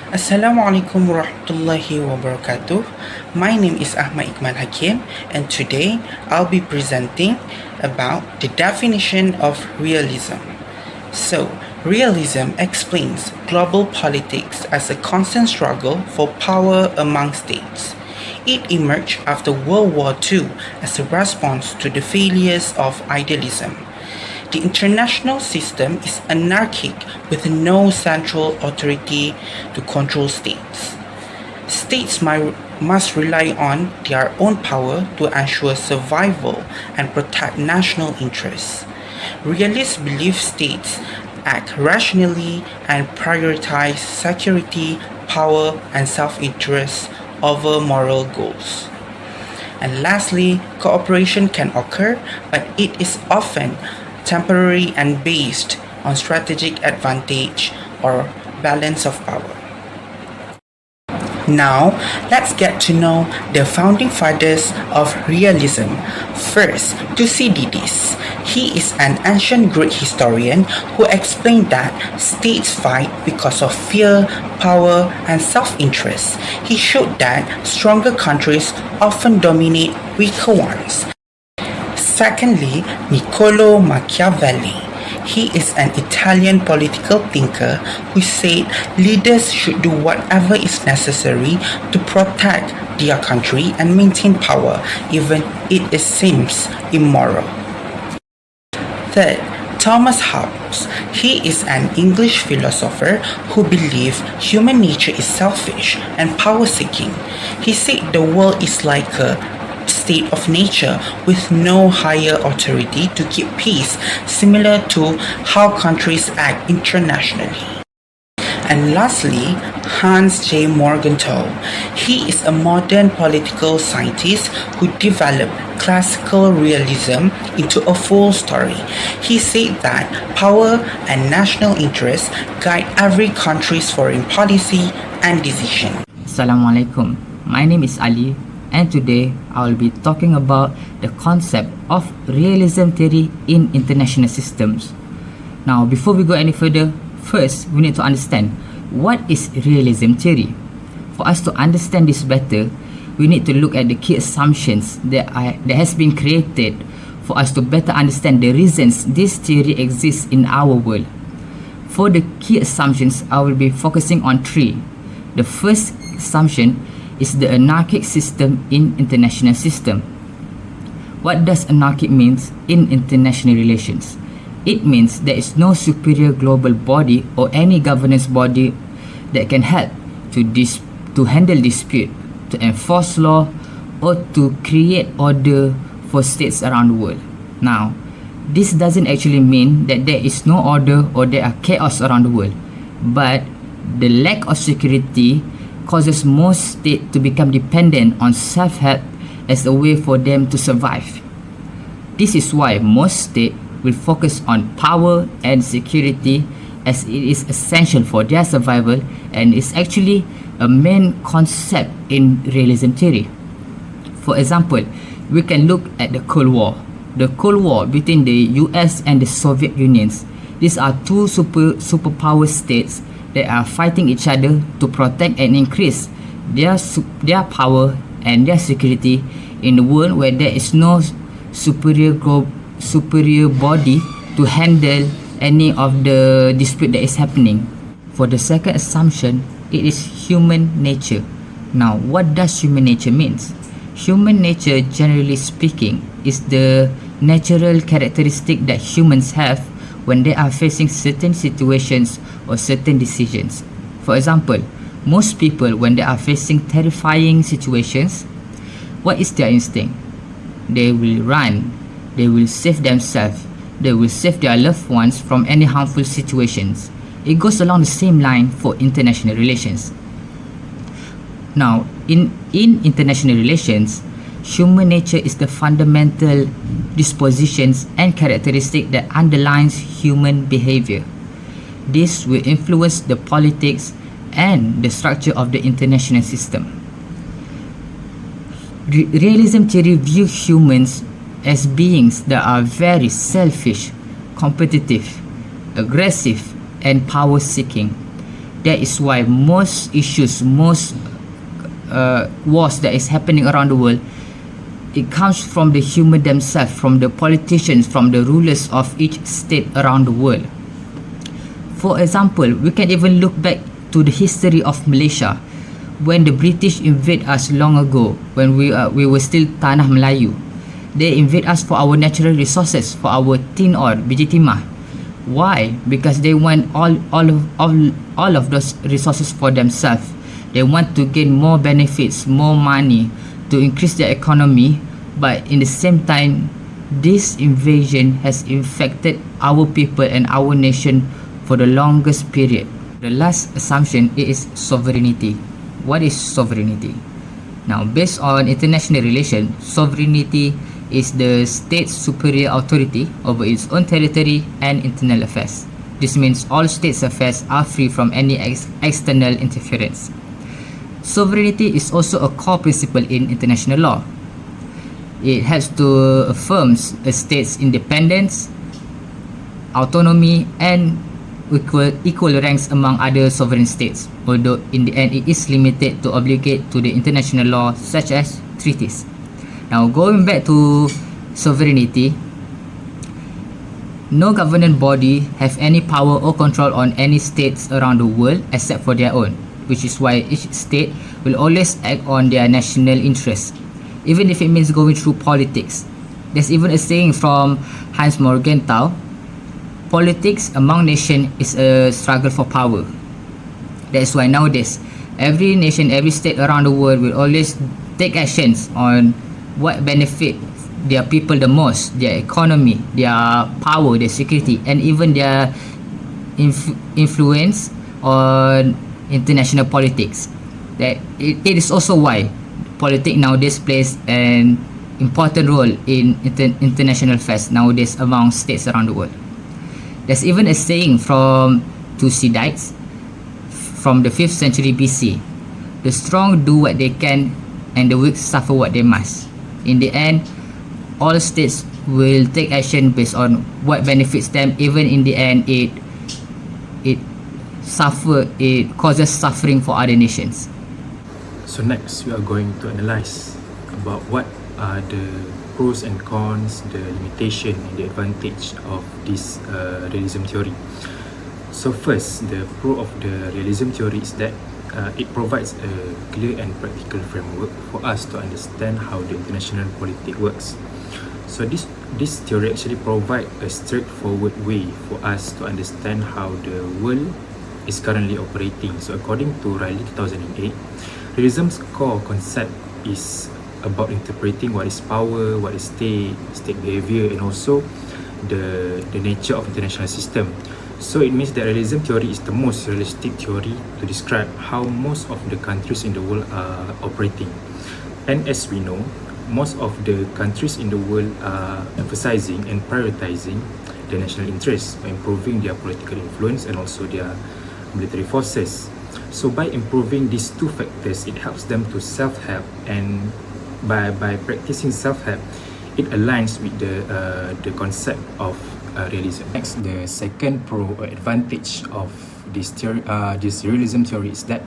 Assalamualaikum warahmatullahi wabarakatuh. My name is Ahmad Ikmal Hakim, and today I'll be presenting about the definition of realism. So, realism explains global politics as a constant struggle for power among states. It emerged after World War II as a response to the failures of idealism. The international system is anarchic with no central authority to control states. States must rely on their own power to ensure survival and protect national interests. Realists believe states act rationally and prioritize security, power, and self interest over moral goals. And lastly, cooperation can occur, but it is often temporary and based on strategic advantage or balance of power. Now, let's get to know the founding fathers of realism. First, Thucydides. He is an ancient Greek historian who explained that states fight because of fear, power, and self-interest. He showed that stronger countries often dominate weaker ones. Secondly, Niccolo Machiavelli. He is an Italian political thinker who said leaders should do whatever is necessary to protect their country and maintain power, even if it seems immoral. Third, Thomas Hobbes. He is an English philosopher who believed human nature is selfish and power-seeking. He said the world is like a state of nature with no higher authority to keep peace, similar to how countries act internationally. And lastly, Hans J. Morgenthau. He is a modern political scientist who developed classical realism into a full story. He said that power and national interests guide every country's foreign policy and decision. Assalamualaikum. My name is Ali, and today I will be talking about the concept of realism theory in international systems. Now, before we go any further, first we need to understand what is realism theory. For us to understand this better, we need to look at the key assumptions that has been created for us to better understand the reasons this theory exists in our world. For the key assumptions, I will be focusing on three. The first assumption is the anarchic system in international system. What does anarchic means in international relations? It means there is no superior global body or any governance body that can help to handle dispute, to enforce law, or to create order for states around the world. Now, this doesn't actually mean that there is no order or there are chaos around the world, but the lack of security causes most states to become dependent on self-help as a way for them to survive. This is why most states will focus on power and security, as it is essential for their survival and is actually a main concept in realism theory. For example, we can look at the Cold War. The Cold War between the US and the Soviet Unions. These are two superpower states that are fighting each other to protect and increase their power and their security in the world where there is no superior body to handle any of the dispute that is happening. For the second assumption, it is human nature. Now, what does human nature means? Human nature, generally speaking, is the natural characteristic that humans have when they are facing certain situations or certain decisions. For example, most people, when they are facing terrifying situations, what is their instinct? They will run, they will save themselves, they will save their loved ones from any harmful situations. It goes along the same line for international relations. Now, in international relations, human nature is the fundamental dispositions and characteristic that underlines human behavior. This will influence the politics and the structure of the international system. Realism theory views humans as beings that are very selfish, competitive, aggressive, and power-seeking. That is why most issues, most wars that is happening around the world, it comes from the human themselves, from the politicians, from the rulers of each state around the world. For example, we can even look back to the history of Malaysia when the British invade us long ago, when we were still Tanah Melayu. They invade us for our natural resources, for our tin ore, biji timah. Why? Because they want all of those resources for themselves. They want to gain more benefits, more money, to increase their economy. But in the same time, this invasion has infected our people and our nation for the longest period. The last assumption is sovereignty. What is sovereignty? Now, based on international relations, sovereignty is the state's superior authority over its own territory and internal affairs. This means all states' affairs are free from any external interference. Sovereignty is also a core principle in international law. It helps to affirm a state's independence, autonomy, and equal ranks among other sovereign states, although in the end it is limited to obligate to the international law such as treaties. Now, going back to sovereignty, no government body have any power or control on any states around the world except for their own, which is why each state will always act on their national interests, even if it means going through politics. There's even a saying from Hans Morgenthau, politics among nations is a struggle for power. That's why nowadays, every nation, every state around the world will always take actions on what benefit their people the most, their economy, their power, their security, and even their influence on international politics. That it is also why politics nowadays plays an important role in international affairs nowadays among states around the world. There's even a saying from Thucydides from the 5th century BC. The strong do what they can and the weak suffer what they must. In the end, all states will take action based on what benefits them. Even in the end, it causes suffering for other nations. So next, we are going to analyze about what are the pros and cons, the limitation and the advantage of this realism theory. So first, the pro of the realism theory is that it provides a clear and practical framework for us to understand how the international politics works. So this theory actually provides a straightforward way for us to understand how the world is currently operating. So according to Riley 2008, realism's core concept is about interpreting what is power, what is state behavior, and also the nature of international system. So it means that realism theory is the most realistic theory to describe how most of the countries in the world are operating. And as we know, most of the countries in the world are emphasizing and prioritizing their national interests by improving their political influence and also their military forces. So by improving these two factors, it helps them to self-help, and by practicing self-help, it aligns with the concept of realism. Next, the second pro advantage of this realism theory is that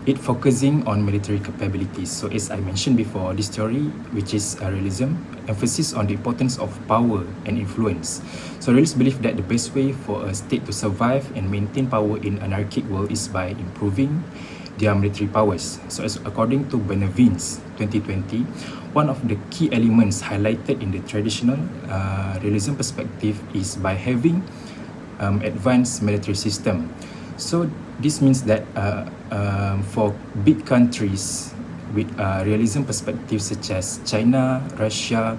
it focusing on military capabilities. So as I mentioned before, this theory, which is realism, emphasis on the importance of power and influence. So realists believe that the best way for a state to survive and maintain power in an anarchic world is by improving their military powers. So as according to Benavent's 2020, one of the key elements highlighted in the traditional realism perspective is by having advanced military system. So this means that for big countries with realism perspective such as China, Russia,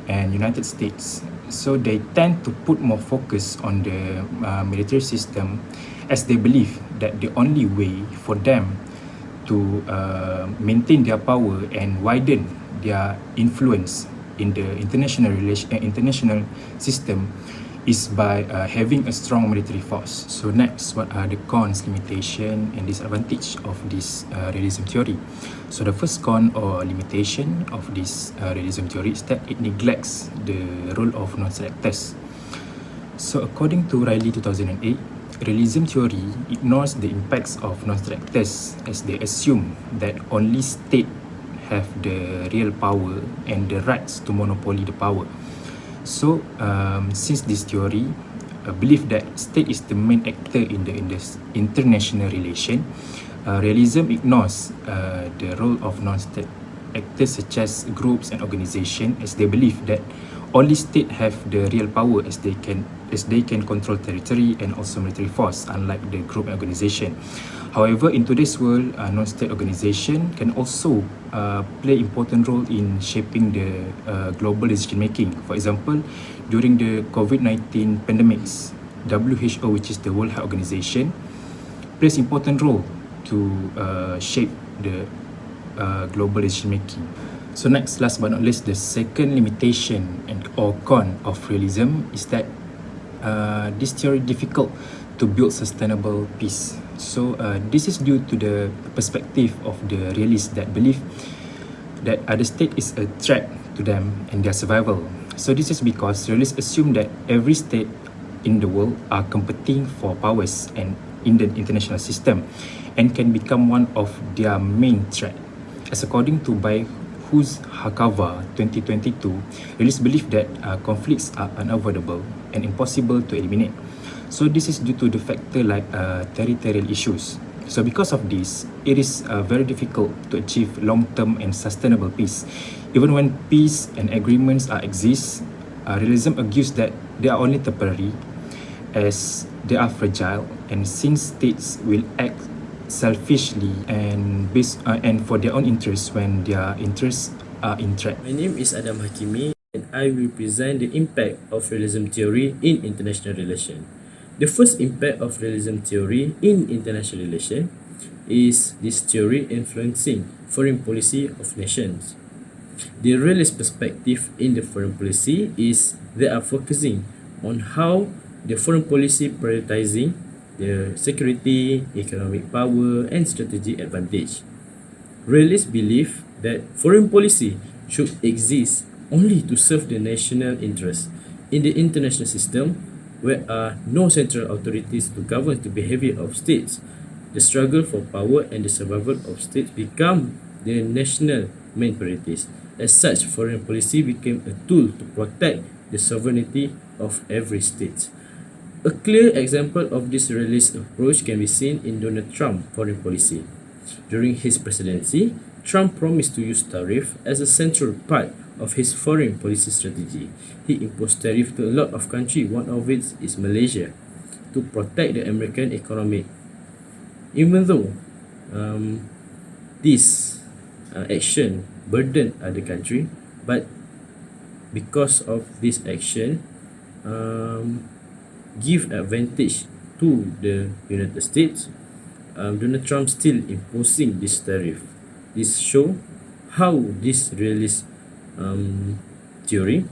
and United States, so they tend to put more focus on the military system, as they believe that the only way for them to maintain their power and widen their influence in the international system is by having a strong military force. So next, what are the cons, limitation, and disadvantage of this realism theory? So the first con or limitation of this realism theory is that it neglects the role of non-selectors. So according to Riley 2008, Realism theory ignores the impacts of non-state actors as they assume that only state have the real power and the rights to monopoly the power. So, since this theory believe that state is the main actor in the international relation, realism ignores the role of non-state actors such as groups and organizations, as they believe that only state have the real power as they can control territory and also military force, unlike the group and organization. However, in today's world, non-state organization can also play important role in shaping the global decision making. For example, during the COVID-19 pandemics, WHO, which is the World Health Organization, plays important role to shape the global decision making. So next, last but not least, the second limitation or con of realism is that this theory difficult to build sustainable peace. So this is due to the perspective of the realists that believe that the state is a threat to them and their survival. So this is because realists assume that every state in the world are competing for powers and in the international system and can become one of their main threat. As according to by whose Hakava 2022, realists believe that conflicts are unavoidable and impossible to eliminate. So this is due to the factor like territorial issues. So because of this, it is very difficult to achieve long-term and sustainable peace. Even when peace and agreements exist, realism argues that they are only temporary as they are fragile, and since states will act selfishly and for their own interests when their interests are in threat. My name is Adam Hakimi and I will present the impact of realism theory in international relations. The first impact of realism theory in international relations is this theory influencing foreign policy of nations. The realist perspective in the foreign policy is they are focusing on how the foreign policy prioritizing the security, economic power and strategic advantage. Realists believe that foreign policy should exist only to serve the national interest. In the international system, where are no central authorities to govern the behavior of states, the struggle for power and the survival of states become the national main priorities. As such, foreign policy became a tool to protect the sovereignty of every state. A clear example of this realist approach can be seen in Donald Trump's foreign policy. During his presidency, Trump promised to use tariff as a central part of his foreign policy strategy. He imposed tariff to a lot of countries, one of which is Malaysia, to protect the American economy. Even though this action burdened other countries, but because of this action, give advantage to the United States, Donald Trump still imposing this tariff. This show how this realist theory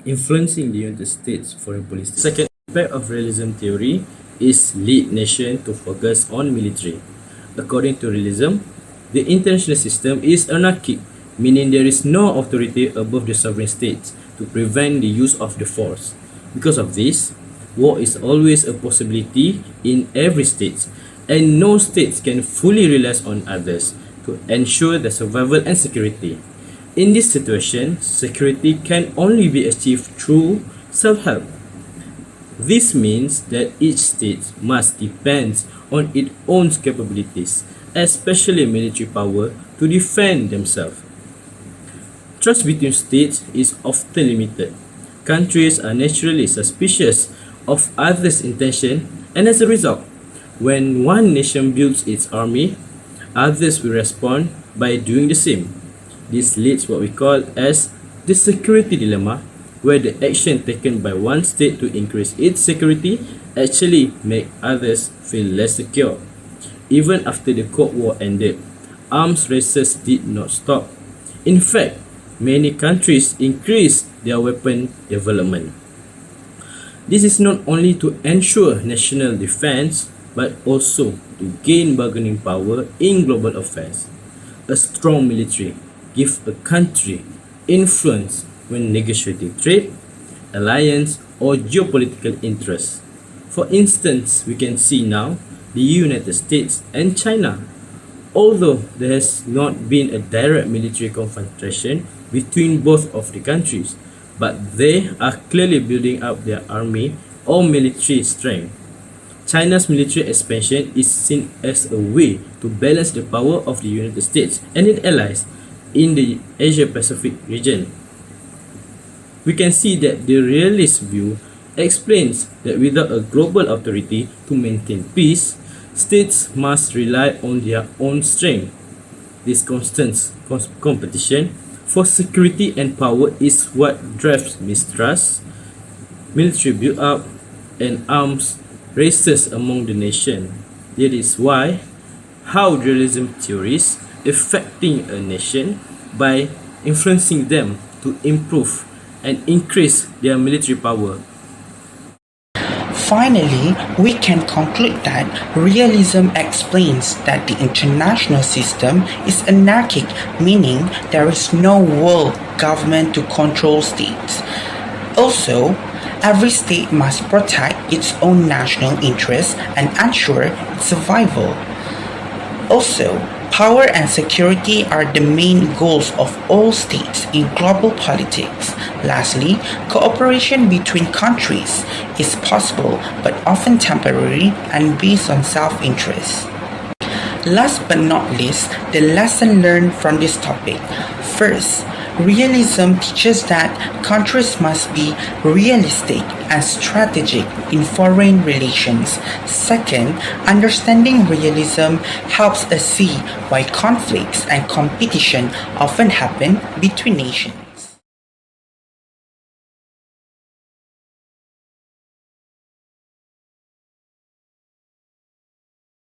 influencing the United States foreign policy. Second impact of realism theory is lead nation to focus on military. According to realism, the international system is anarchic, meaning there is no authority above the sovereign states to prevent the use of the force. Because of this, war is always a possibility in every state, and no states can fully rely on others to ensure the survival and security. In this situation, security can only be achieved through self-help. This means that each state must depend on its own capabilities, especially military power, to defend themselves. Trust between states is often limited. Countries are naturally suspicious of others' intention, and as a result, when one nation builds its army, others will respond by doing the same. This leads what we call as the security dilemma, where the action taken by one state to increase its security actually make others feel less secure. Even after the Cold War ended, arms races did not stop. In fact, many countries increased their weapon development. This is not only to ensure national defense, but also to gain bargaining power in global affairs. A strong military gives a country influence when negotiating trade, alliance, or geopolitical interests. For instance, we can see now the United States and China. Although there has not been a direct military confrontation between both of the countries, but they are clearly building up their army or military strength. China's military expansion is seen as a way to balance the power of the United States and its allies in the Asia-Pacific region. We can see that the realist view explains that without a global authority to maintain peace, states must rely on their own strength. This constant competition for security and power is what drives mistrust, military build-up, and arms races among the nation. That is why how realism theories affecting a nation by influencing them to improve and increase their military power. Finally, we can conclude that realism explains that the international system is anarchic, meaning there is no world government to control states. Also, every state must protect its own national interests and ensure its survival. Also, power and security are the main goals of all states in global politics. Lastly, cooperation between countries is possible but often temporary and based on self-interest. Last but not least, the lesson learned from this topic. First, realism teaches that countries must be realistic and strategic in foreign relations. Second, understanding realism helps us see why conflicts and competition often happen between nations.